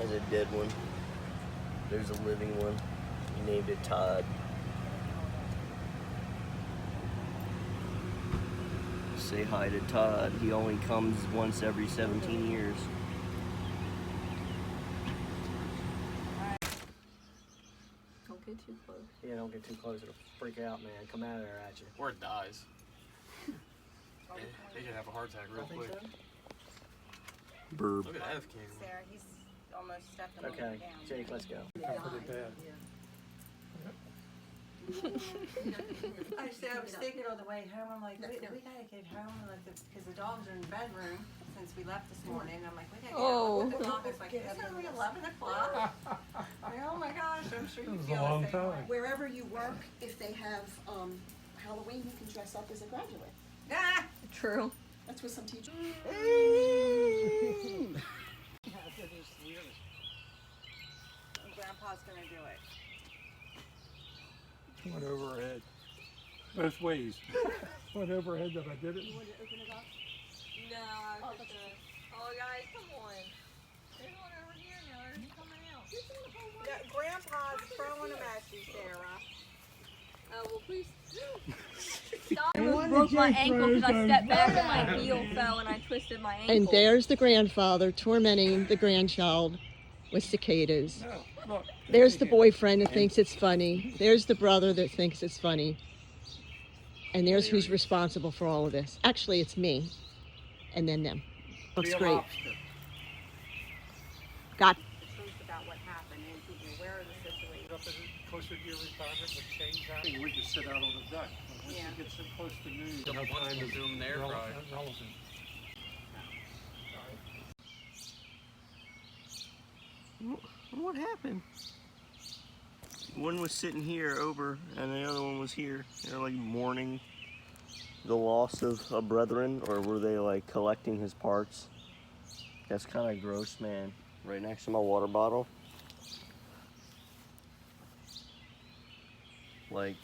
There's a dead one. There's a living one. He named it Todd. Say hi to Todd. He only comes once every 17 years. Don't get too close. Yeah, don't get too close. It'll freak out, man. Come out of there at you. Or it dies. They could have a heart attack real quick. So. Burb. Look at F King. Sarah, he's almost stepped a little Okay, bit down. Jake, let's go. Pretty bad. Actually, I was thinking on the way home, I'm like, we gotta get home, like, because the dogs are in the bedroom since we left this morning. I'm like, we gotta get home. The dog is like, it's only 11 o'clock. Oh my gosh, I'm sure you It was a feel long the same way. time. Wherever you work, if they have Halloween, you can dress up as a graduate. Ah! True. That's what some teachers. Grandpa's gonna do it. Went over her head. Both ways. Went over her head that I did it. You want to open it up? No, I was oh guys, come on. There's one over here now. They're coming out. Grandpa's throwing them at you, Sarah. Oh, well, please. Stop. I almost broke my ankle because I stepped back and my heel fell and I twisted my ankle. And there's the grandfather tormenting the grandchild with cicadas. No, look. There's the boyfriend that thinks it's funny. There's the brother that thinks it's funny. And there's who's responsible for all of this. Actually, it's me. And then them. Looks great. Got The truth about what happened and keep you aware of the situation. Up as closer to your retirement with change happening, we just sit out on the deck. Once Yeah. you get so close to noon, Couple months to zoom there, probably. relevant. What happened? One was sitting here over, and the other one was here. They're like mourning the loss of a brethren, or were they like collecting his parts? That's kind of gross, man. Right next to my water bottle. Like,